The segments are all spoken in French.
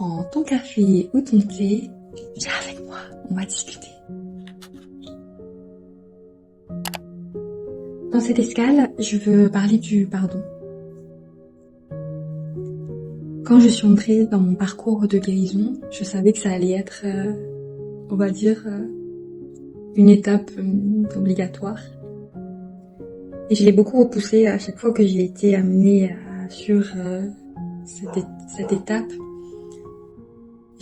Prends ton café ou ton thé, viens avec moi, on va discuter. Dans cette escale, je veux parler du pardon. Quand je suis entrée dans mon parcours de guérison, je savais que ça allait être, on va dire, une étape obligatoire. Et je l'ai beaucoup repoussée à chaque fois que j'ai été amenée sur cette étape.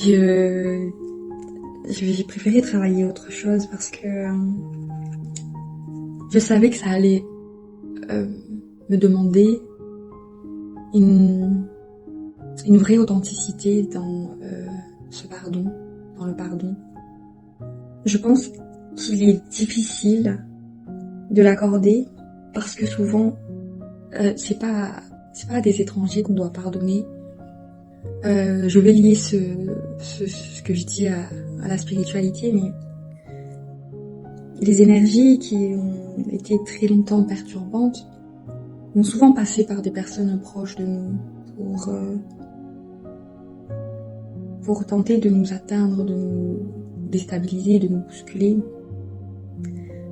J'ai préféré travailler autre chose parce que je savais que ça allait me demander une vraie authenticité dans ce pardon, dans le pardon. Je pense qu'il est difficile de l'accorder parce que souvent c'est pas à des étrangers qu'on doit pardonner. Je vais lier ce que je dis à la spiritualité, mais les énergies qui ont été très longtemps perturbantes ont souvent passé par des personnes proches de nous pour tenter de nous atteindre, de nous déstabiliser, de nous bousculer.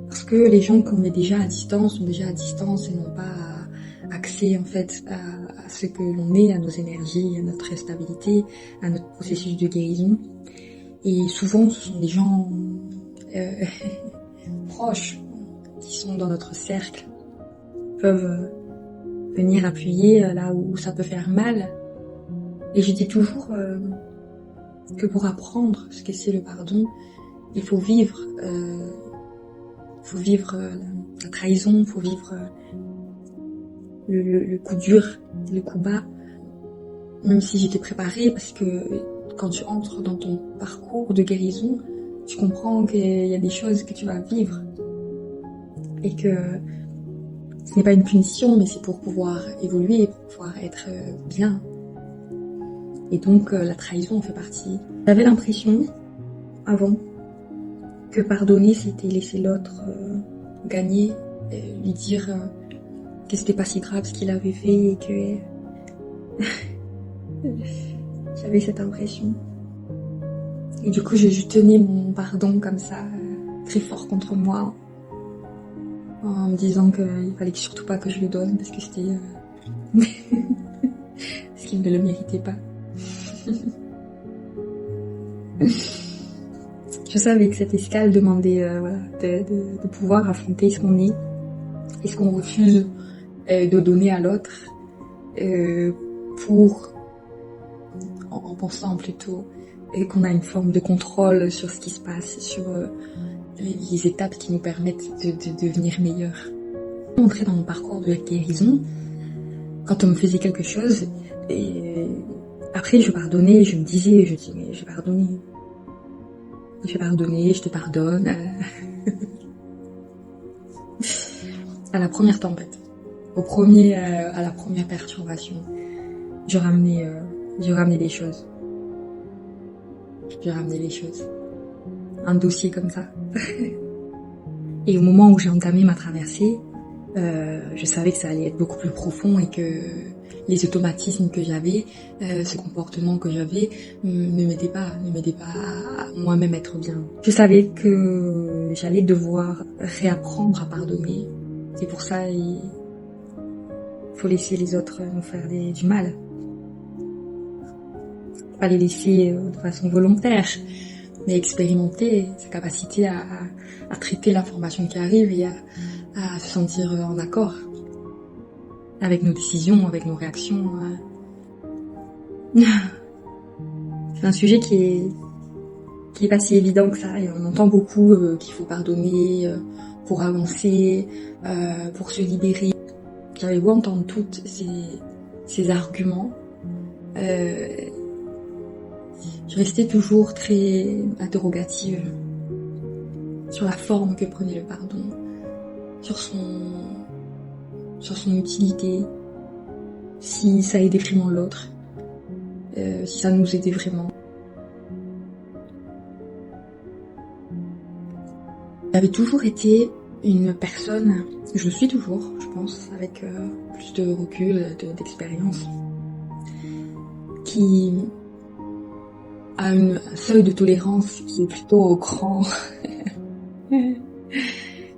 Parce que les gens qu'on est déjà à distance sont déjà à distance et n'ont pas accès en fait à ce que l'on est, à nos énergies, à notre stabilité, à notre processus de guérison. Et souvent ce sont des gens proches qui sont dans notre cercle, peuvent venir appuyer là où ça peut faire mal. Et je dis toujours que pour apprendre ce que c'est le pardon, il faut vivre la trahison, il faut vivre le coup dur, le coup bas, même si j'étais préparée, parce que quand tu entres dans ton parcours de guérison, tu comprends qu'il y a des choses que tu vas vivre et que ce n'est pas une punition, mais c'est pour pouvoir évoluer, pour pouvoir être bien. Et donc la trahison en fait partie. J'avais l'impression, avant, que pardonner c'était laisser l'autre gagner, lui dire que c'était pas si grave ce qu'il avait fait et que j'avais cette impression. Et du coup je tenais mon pardon comme ça, très fort contre moi, en me disant qu'il fallait surtout pas que je le donne parce que c'était parce qu'il ne le méritait pas. Je savais que cette escale demandait de pouvoir affronter ce qu'on est et ce qu'on refuse de donner à l'autre en pensant plutôt qu'on a une forme de contrôle sur ce qui se passe, sur les étapes qui nous permettent de devenir meilleurs. Entrer dans mon parcours de guérison, quand on me faisait quelque chose, et après je pardonnais, je me disais, mais j'ai pardonné. Je te pardonne. À la première tempête, à la première perturbation, je ramenais les choses. Un dossier comme ça. Et au moment où j'ai entamé ma traversée, je savais que ça allait être beaucoup plus profond et que les automatismes que j'avais, ce comportement que j'avais, ne m'aidaient pas à moi-même être bien. Je savais que j'allais devoir réapprendre à pardonner. Et pour ça, il faut laisser les autres nous faire du mal. Pas les laisser de façon volontaire, mais expérimenter sa capacité à traiter l'information qui arrive et à se sentir en accord avec nos décisions, avec nos réactions. C'est un sujet qui est pas si évident que ça, et on entend beaucoup qu'il faut pardonner pour avancer, pour se libérer. J'avais beau entendre toutes ces arguments, je restais toujours très interrogative sur la forme que prenait le pardon, sur son utilité, si ça aidait vraiment l'autre, si ça nous aidait vraiment. J'avais toujours été une personne, je le suis toujours, je pense, avec plus de recul, d'expérience, qui à un seuil de tolérance qui est plutôt au cran,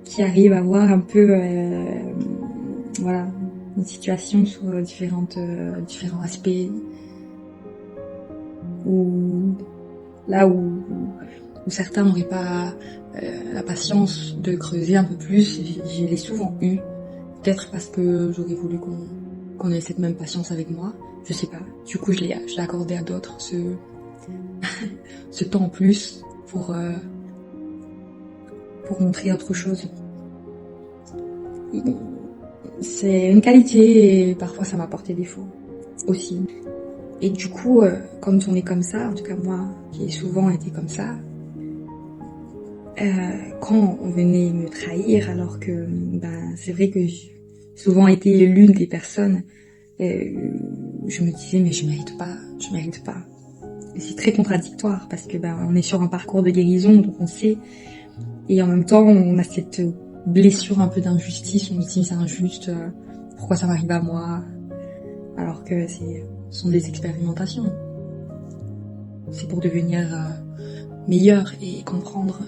qui arrive à voir un peu, voilà, une situation sur différents aspects, où là où certains n'auraient pas la patience de creuser un peu plus, je l'ai souvent eu. Peut-être parce que j'aurais voulu qu'on ait cette même patience avec moi, je sais pas. Du coup, je l'ai accordé à d'autres, ce temps en plus pour montrer autre chose. C'est une qualité et parfois ça m'a porté défaut aussi. Et du coup, quand on est comme ça, en tout cas moi qui ai souvent été comme ça, quand on venait me trahir, alors que c'est vrai que j'ai souvent été l'une des personnes, je me disais mais je mérite pas. Et c'est très contradictoire parce que on est sur un parcours de guérison, donc on sait, et en même temps on a cette blessure un peu d'injustice, on se dit c'est injuste, pourquoi ça m'arrive à moi, alors que ce sont des expérimentations. C'est pour devenir meilleur et comprendre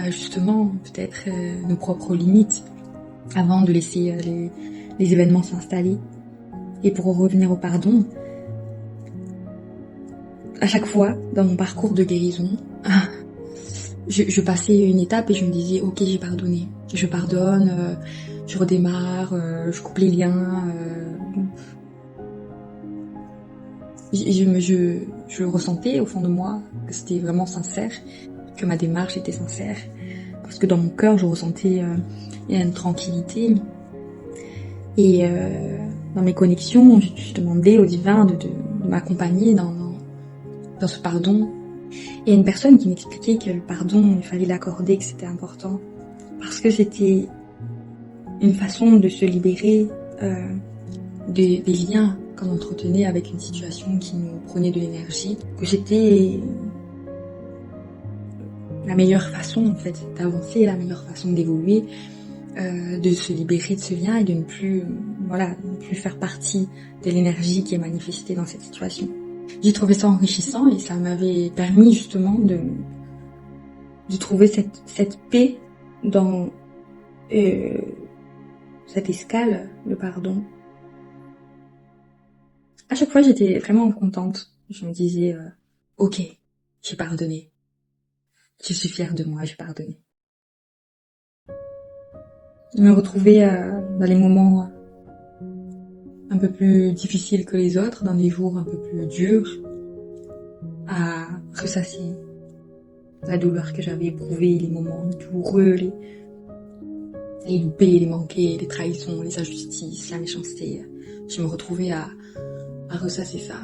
justement peut-être nos propres limites avant de laisser les événements s'installer. Et pour revenir au pardon, à chaque fois dans mon parcours de guérison, je passais une étape et je me disais ok, j'ai pardonné, je pardonne, je redémarre, je coupe les liens, je ressentais au fond de moi que c'était vraiment sincère, que ma démarche était sincère, parce que dans mon cœur je ressentais une tranquillité, et dans mes connexions je demandais au divin de m'accompagner dans ce pardon. Et il y a une personne qui m'expliquait que le pardon, il fallait l'accorder, que c'était important, parce que c'était une façon de se libérer des liens qu'on entretenait avec une situation qui nous prenait de l'énergie, que c'était la meilleure façon en fait d'avancer, la meilleure façon d'évoluer, de se libérer de ce lien et de ne plus faire partie de l'énergie qui est manifestée dans cette situation. J'ai trouvé ça enrichissant et ça m'avait permis justement de trouver cette paix dans cette escale, le pardon. À chaque fois, j'étais vraiment contente. Je me disais, ok, j'ai pardonné. Je suis fière de moi, j'ai pardonné. Je me retrouvais dans les moments un peu plus difficiles que les autres, dans des jours un peu plus durs, à ressasser la douleur que j'avais éprouvée, les moments douloureux, les loupés, les manqués, les trahisons, les injustices, la méchanceté. Je me retrouvais à ressasser ça.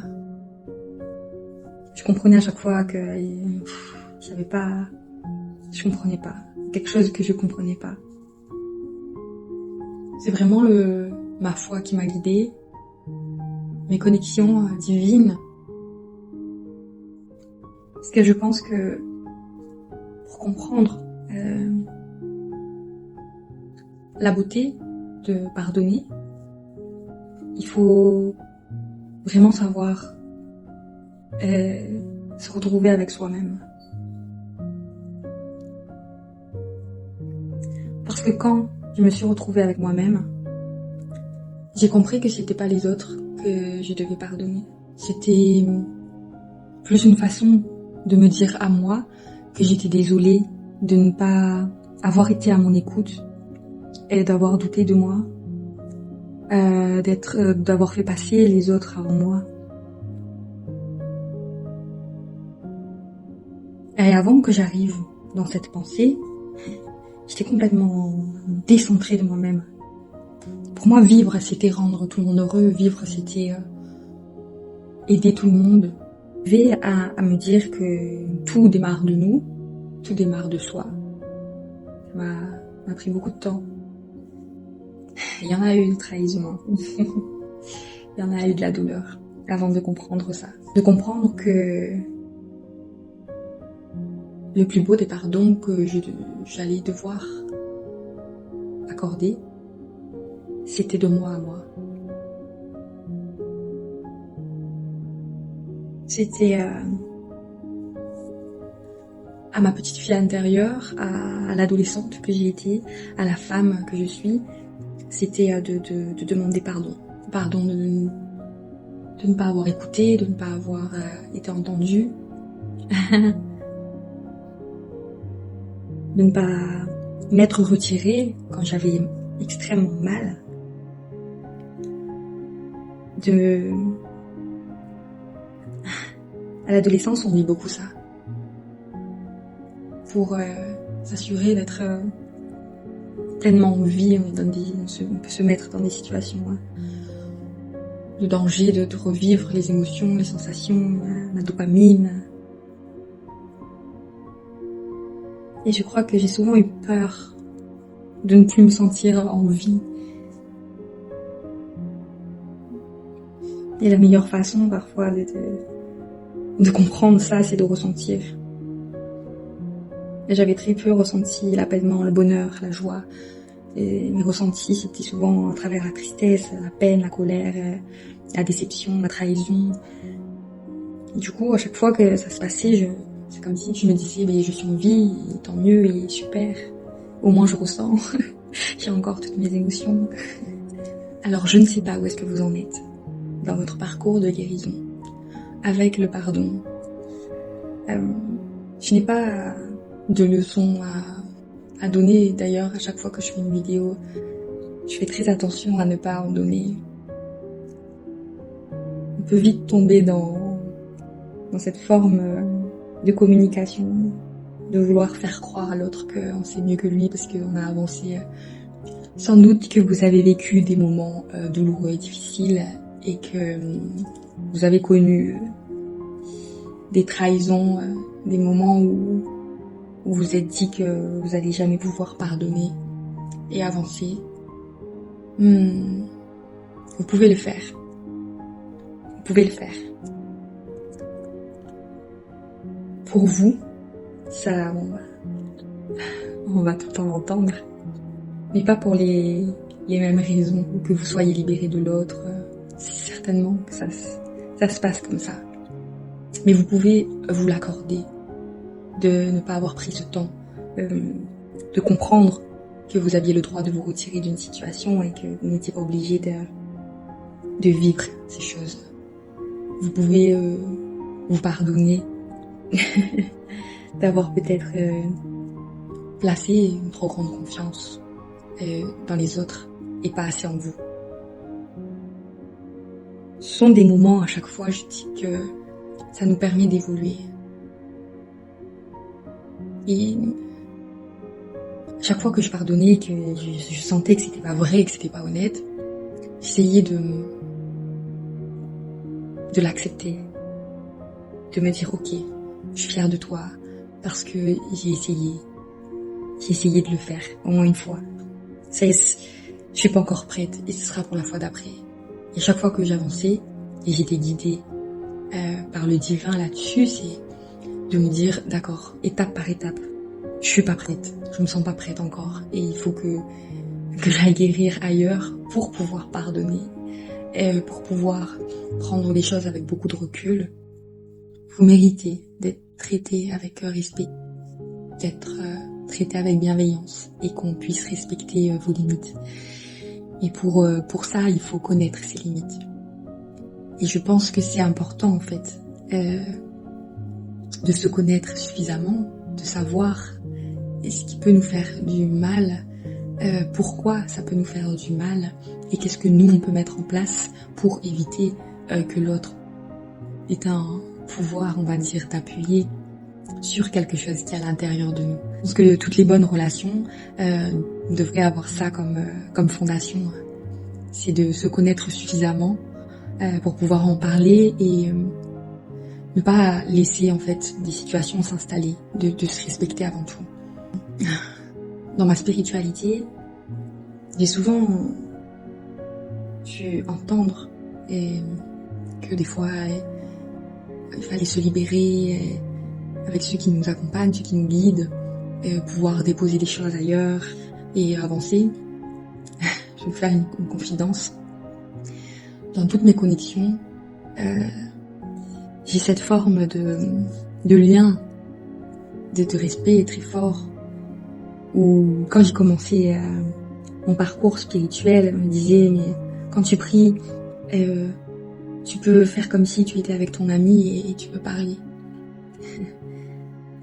Je comprenais à chaque fois que je comprenais pas. Quelque chose que je comprenais pas. C'est vraiment ma foi qui m'a guidée, mes connexions divines. Parce que je pense que pour comprendre la beauté de pardonner, il faut vraiment savoir se retrouver avec soi-même. Parce que quand je me suis retrouvée avec moi-même, j'ai compris que c'était pas les autres que je devais pardonner. C'était plus une façon de me dire à moi que j'étais désolée de ne pas avoir été à mon écoute et d'avoir douté de moi, d'avoir fait passer les autres avant moi. Et avant que j'arrive dans cette pensée, j'étais complètement décentrée de moi-même. Pour moi, vivre, c'était rendre tout le monde heureux. Vivre, c'était aider tout le monde. J'arrivais à me dire que tout démarre de nous, tout démarre de soi. Ça m'a pris beaucoup de temps. Il y en a eu de trahison. Il y en a eu de la douleur avant de comprendre ça. De comprendre que le plus beau des pardons que j'allais devoir accorder, c'était de moi à moi. C'était à ma petite fille intérieure, à l'adolescente que j'ai été, à la femme que je suis, c'était de demander pardon. Pardon de ne pas avoir écouté, de ne pas avoir été entendue, de ne pas m'être retirée quand j'avais extrêmement mal, À l'adolescence, on vit beaucoup ça. Pour s'assurer d'être pleinement en vie, on peut se mettre dans des situations de danger, de revivre les émotions, les sensations, la dopamine. Et je crois que j'ai souvent eu peur de ne plus me sentir en vie. Et la meilleure façon parfois de comprendre ça, c'est de ressentir. Et j'avais très peu ressenti l'apaisement, le bonheur, la joie. Et mes ressentis, c'était souvent à travers la tristesse, la peine, la colère, la déception, la trahison. Et du coup, à chaque fois que ça se passait, c'est comme si je me disais, je suis en vie, et tant mieux, et super. Au moins je ressens. J'ai encore toutes mes émotions. Alors je ne sais pas où est-ce que vous en êtes dans votre parcours de guérison avec le pardon. Je n'ai pas de leçons à donner. D'ailleurs, à chaque fois que je fais une vidéo, je fais très attention à ne pas en donner. On peut vite tomber dans cette forme de communication, de vouloir faire croire à l'autre qu'on sait mieux que lui parce qu'on a avancé. Sans doute que vous avez vécu des moments douloureux et difficiles et que vous avez connu des trahisons, des moments où vous vous êtes dit que vous n'allez jamais pouvoir pardonner et avancer. Vous pouvez le faire. Vous pouvez le faire. Pour vous, ça, on va tout le temps l'entendre, mais pas pour les mêmes raisons, ou que vous soyez libéré de l'autre. C'est certainement que ça se passe comme ça. Mais vous pouvez vous l'accorder, de ne pas avoir pris ce temps, de comprendre que vous aviez le droit de vous retirer d'une situation et que vous n'étiez pas obligé de vivre ces choses. Vous pouvez vous pardonner d'avoir peut-être placé une trop grande confiance dans les autres et pas assez en vous. Ce sont des moments, à chaque fois, je dis que ça nous permet d'évoluer. Et chaque fois que je pardonnais, que je sentais que c'était pas vrai, que c'était pas honnête, j'essayais de l'accepter, de me dire ok, je suis fière de toi parce que j'ai essayé de le faire au moins une fois. Je suis pas encore prête et ce sera pour la fois d'après. Et chaque fois que j'avançais et j'étais guidée par le divin là-dessus, c'est de me dire d'accord, étape par étape, je suis pas prête, je me sens pas prête encore et il faut que j'aille guérir ailleurs pour pouvoir pardonner et pour pouvoir prendre les choses avec beaucoup de recul. Vous méritez d'être traité avec respect, d'être traité avec bienveillance et qu'on puisse respecter vos limites. Et pour ça, il faut connaître ses limites. Et je pense que c'est important en fait de se connaître suffisamment, de savoir ce qui peut nous faire du mal, pourquoi ça peut nous faire du mal et qu'est-ce que nous on peut mettre en place pour éviter que l'autre ait un pouvoir, on va dire, d'appuyer sur quelque chose qui est à l'intérieur de nous. Je pense que toutes les bonnes relations devraient avoir ça comme fondation. C'est de se connaître suffisamment pour pouvoir en parler et ne pas laisser en fait des situations s'installer, de se respecter avant tout. Dans ma spiritualité, j'ai souvent dû entendre que des fois il fallait se libérer avec ceux qui nous accompagnent, ceux qui nous guident, pouvoir déposer des choses ailleurs et avancer. Je vais vous faire une confidence. Dans toutes mes connexions, j'ai cette forme de lien, de respect très fort. Ou quand j'ai commencé mon parcours spirituel, on me disait, mais quand tu pries, tu peux faire comme si tu étais avec ton ami et tu peux parler.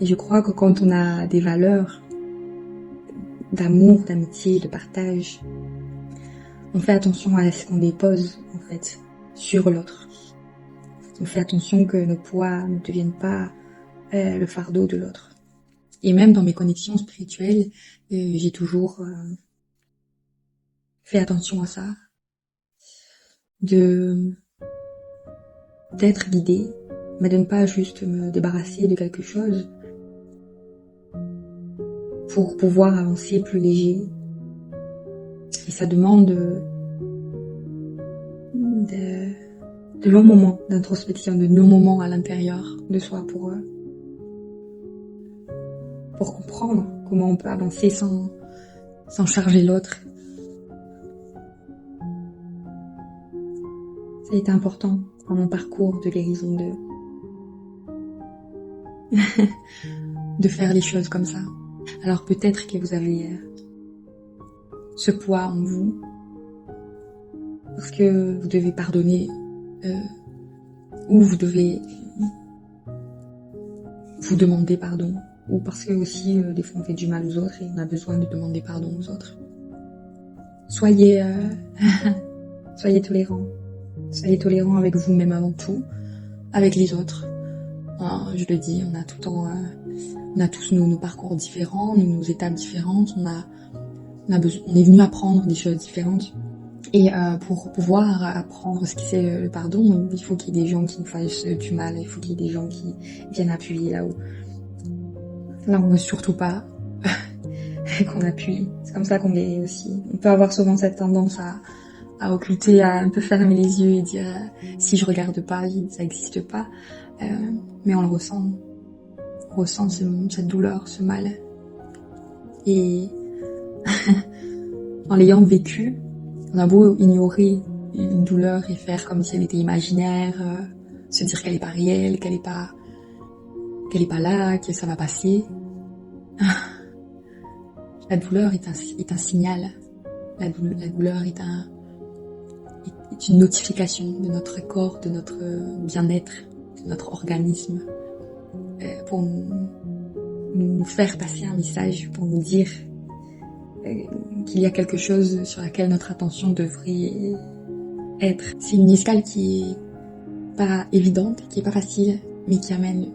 Et je crois que quand on a des valeurs d'amour, d'amitié, de partage, on fait attention à ce qu'on dépose, en fait, sur l'autre. On fait attention que nos poids ne deviennent pas le fardeau de l'autre. Et même dans mes connexions spirituelles, j'ai toujours fait attention à ça. D'être guidée, mais de ne pas juste me débarrasser de quelque chose pour pouvoir avancer plus léger. Et ça demande de longs moments d'introspection, de longs moments à l'intérieur de soi pour comprendre comment on peut avancer sans charger l'autre. Ça a été important dans mon parcours de guérison de faire les choses comme ça. Alors peut-être que vous avez ce poids en vous parce que vous devez pardonner ou vous devez vous demander pardon, ou parce que aussi des fois on fait du mal aux autres et on a besoin de demander pardon aux autres. Soyez tolérants. Soyez tolérants avec vous-même avant tout, avec les autres. Je le dis, on a tout le temps, on a tous nos parcours différents, nos étapes différentes. On est venu apprendre des choses différentes. Et pour pouvoir apprendre ce que c'est le pardon, il faut qu'il y ait des gens qui nous fassent du mal, il faut qu'il y ait des gens qui viennent appuyer là où on veut surtout pas qu'on appuie. C'est comme ça qu'on guérit aussi. On peut avoir souvent cette tendance à occulter, à un peu fermer les yeux et dire si je regarde pas, ça n'existe pas. Mais on le ressent. On ressent cette douleur, ce mal. Et en l'ayant vécu, on a beau ignorer une douleur et faire comme si elle était imaginaire, se dire qu'elle est pas réelle, qu'elle est pas là, que ça va passer. La douleur est un signal. La douleur est une notification de notre corps, de notre bien-être, de notre organisme, pour nous faire passer un message, pour nous dire qu'il y a quelque chose sur laquelle notre attention devrait être. C'est une escale qui est pas évidente, qui est pas facile, mais qui amène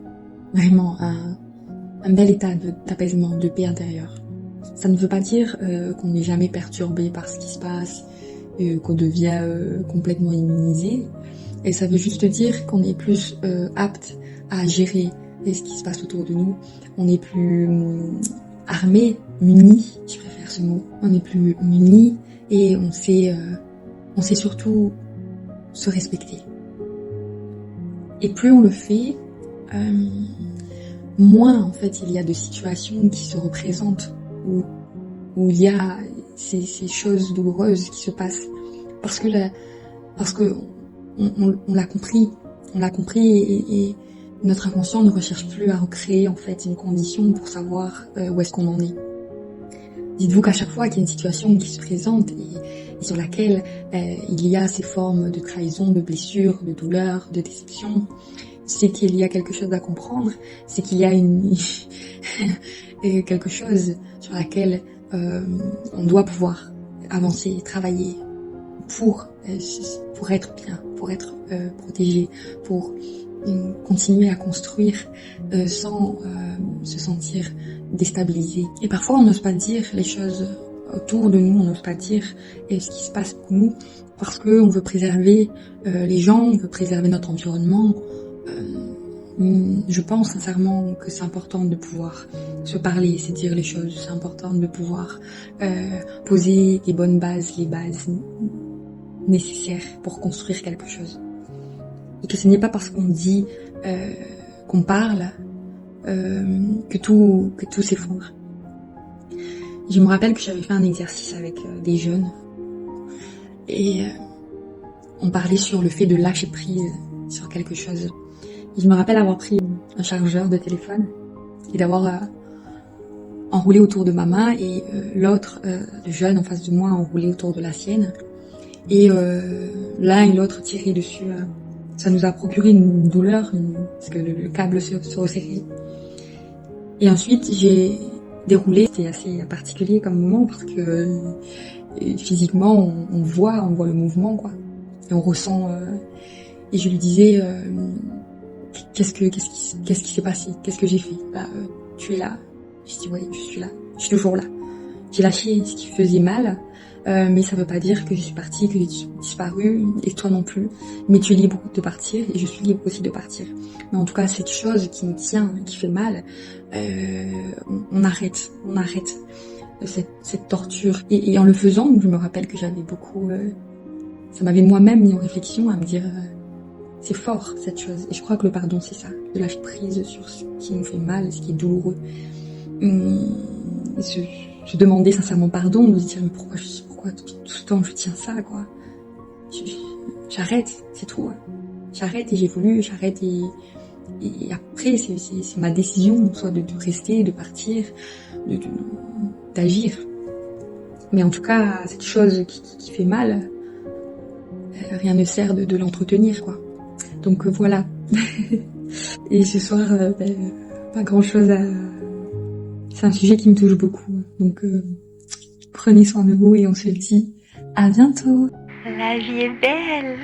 vraiment un bel état d'apaisement, de paix intérieure. Ça ne veut pas dire qu'on n'est jamais perturbé par ce qui se passe, qu'on devient complètement immunisé. Et ça veut juste dire qu'on est plus apte à gérer ce qui se passe autour de nous. On est plus armé, muni, je préfère ce mot. On est plus muni et on sait surtout se respecter. Et plus on le fait, moins en fait il y a de situations qui se représentent où il y a ces choses douloureuses qui se passent parce que on l'a compris et notre inconscient ne recherche plus à recréer en fait une condition pour savoir où est-ce qu'on en est. Dites-vous qu'à chaque fois qu'il y a une situation qui se présente et sur laquelle il y a ces formes de trahison, de blessure, de douleur, de déception, c'est qu'il y a quelque chose à comprendre, c'est qu'il y a quelque chose sur laquelle on doit pouvoir avancer, travailler pour être bien, pour être protégé, pour continuer à construire sans se sentir déstabilisé. Et parfois on n'ose pas dire les choses autour de nous, on n'ose pas dire ce qui se passe pour nous parce qu'on veut préserver les gens, on veut préserver notre environnement. Je pense sincèrement que c'est important de pouvoir se parler, se dire les choses. C'est important de pouvoir poser les bonnes bases, les bases nécessaires pour construire quelque chose. Et que ce n'est pas parce qu'on dit qu'on parle que tout s'effondre. Je me rappelle que j'avais fait un exercice avec des jeunes et on parlait sur le fait de lâcher prise sur quelque chose. Et je me rappelle avoir pris un chargeur de téléphone et d'avoir enroulé autour de ma main et l'autre, le jeune en face de moi, enroulé autour de la sienne. Et l'un et l'autre tiré dessus. Ça nous a procuré une douleur parce que le câble se resserrait. Et ensuite, j'ai déroulé. C'était assez particulier comme moment parce que physiquement, on voit le mouvement, quoi. Et on ressent. Et je lui disais, qu'est-ce qui s'est passé? Qu'est-ce que j'ai fait? Bah, tu es là. Je dis oui, je suis là. Je suis toujours là. J'ai lâché ce qui faisait mal. Mais ça veut pas dire que je suis partie, que j'ai disparu, et toi non plus. Mais tu es libre de partir, et je suis libre aussi de partir. Mais en tout cas, cette chose qui me tient, qui fait mal, on arrête cette torture. Et en le faisant, je me rappelle que j'avais beaucoup... ça m'avait moi-même mis en réflexion à me dire... c'est fort, cette chose. Et je crois que le pardon, c'est ça. De lâcher prise sur ce qui nous fait mal, ce qui est douloureux. Je demandais sincèrement pardon, de se dire, mais pourquoi tout ce temps je tiens ça, quoi. J'arrête, c'est tout. J'arrête et j'évolue, j'arrête et après, c'est ma décision, soit de rester, de partir, d'agir. Mais en tout cas, cette chose qui fait mal, rien ne sert de l'entretenir, quoi. Donc voilà. Et ce soir, pas grand chose à... C'est un sujet qui me touche beaucoup. Donc prenez soin de vous et on se dit à bientôt. La vie est belle.